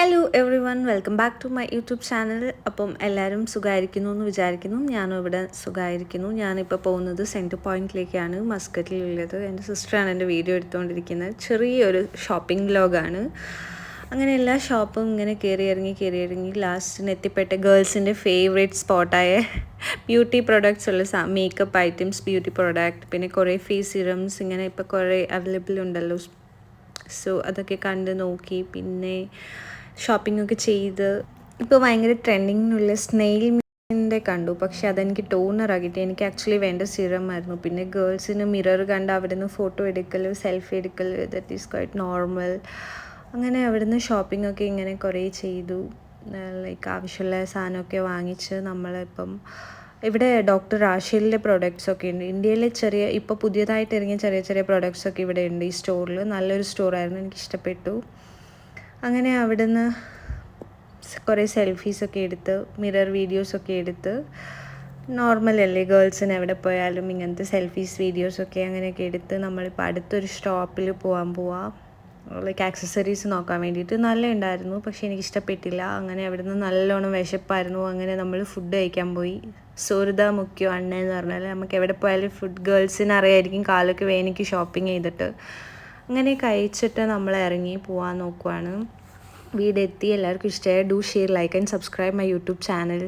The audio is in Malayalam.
Hello everyone welcome back to my YouTube channel. അപ്പം എല്ലാവരും സുഖമായിരിക്കുന്നു എന്ന് വിചാരിക്കുന്നു. ഞാനും ഇവിടെ സുഖമായിരിക്കുന്നു. ഞാനിപ്പോൾ പോകുന്നത് സെൻറ്റർ പോയിൻറ്റിലേക്കാണ്, മസ്കറ്റിലുള്ളത്. എൻ്റെ സിസ്റ്ററാണ് എൻ്റെ വീഡിയോ എടുത്തുകൊണ്ടിരിക്കുന്നത്. ചെറിയൊരു ഷോപ്പിംഗ് വ്ലോഗാണ്. അങ്ങനെ എല്ലാ ഷോപ്പും ഇങ്ങനെ കയറി ഇറങ്ങി ലാസ്റ്റിന് എത്തിപ്പെട്ട ഗേൾസിൻ്റെ ഫേവറേറ്റ് സ്പോട്ടായ ബ്യൂട്ടി പ്രൊഡക്ട്സ് ഉള്ള മേക്കപ്പ് ഐറ്റംസ്, ബ്യൂട്ടി പ്രൊഡക്റ്റ്, പിന്നെ കുറേ ഫേസ് സിറംസ് ഇങ്ങനെ ഇപ്പോൾ കുറേ അവൈലബിൾ ഉണ്ടല്ലോ. സോ അതൊക്കെ കണ്ട് നോക്കി, പിന്നെ ഷോപ്പിംഗ് ഒക്കെ ചെയ്ത് ഇപ്പോൾ ഭയങ്കര ട്രെൻഡിങ്ങിനുള്ള സ്നെയിൽ മീനിൻ്റെ കണ്ടു. പക്ഷേ അതെനിക്ക് ടോണറാക്കിയിട്ട് എനിക്ക് ആക്ച്വലി വേണ്ട സിറമായിരുന്നു. പിന്നെ ഗേൾസിന് മിറർ കണ്ട് അവിടുന്ന് ഫോട്ടോ എടുക്കൽ, സെൽഫി എടുക്കൽ, ദറ്റ് ഈസ് ക്വൈറ്റ് നോർമൽ. അങ്ങനെ അവിടുന്ന് ഷോപ്പിംഗ് ഒക്കെ ഇങ്ങനെ കുറേ ചെയ്തു. ലൈക്ക് ആവശ്യമുള്ള സാധനമൊക്കെ വാങ്ങിച്ച് നമ്മളിപ്പം ഇവിടെ ഡോക്ടർ റാഷേലിൻ്റെ പ്രൊഡക്ട്സ് ഒക്കെ ഉണ്ട്. ഇന്ത്യയിലെ ഇപ്പോൾ പുതിയതായിട്ട് ഇറങ്ങിയ ചെറിയ പ്രൊഡക്ട്സ് ഒക്കെ ഇവിടെ ഉണ്ട് ഈ സ്റ്റോറിൽ. നല്ലൊരു സ്റ്റോറായിരുന്നു, എനിക്കിഷ്ടപ്പെട്ടു. അങ്ങനെ അവിടുന്ന് കുറേ സെൽഫീസൊക്കെ എടുത്ത്, മിറർ വീഡിയോസൊക്കെ എടുത്ത്, നോർമലല്ലേ ഗേൾസിന് എവിടെ പോയാലും ഇങ്ങനത്തെ സെൽഫീസ് വീഡിയോസൊക്കെ അങ്ങനെയൊക്കെ എടുത്ത് നമ്മളിപ്പോൾ അടുത്തൊരു ഷോപ്പിൽ പോവാം. ലൈക്ക് ആക്സസറീസ് നോക്കാൻ വേണ്ടിയിട്ട്. നല്ല ഉണ്ടായിരുന്നു, പക്ഷേ എനിക്കിഷ്ടപ്പെട്ടില്ല. അങ്ങനെ അവിടുന്ന് നല്ലോണം വിശപ്പായിരുന്നു. അങ്ങനെ നമ്മൾ ഫുഡ് കഴിക്കാൻ പോയി. സുഹൃത മുഖ്യം അണ്ണയെന്ന് പറഞ്ഞാൽ നമുക്ക് എവിടെ പോയാലും ഫുഡ് ഗേൾസിന് അറിയായിരിക്കും, കാലൊക്കെ വേനിക്ക് ഷോപ്പിംഗ് ചെയ്തിട്ട്. അങ്ങനെ കഴിച്ചിട്ട് നമ്മൾ ഇറങ്ങി പോകാൻ നോക്കുവാണ്. വീടെത്തി. എല്ലാവർക്കും ഇഷ്ടമായി. Do share, like and subscribe my YouTube channel.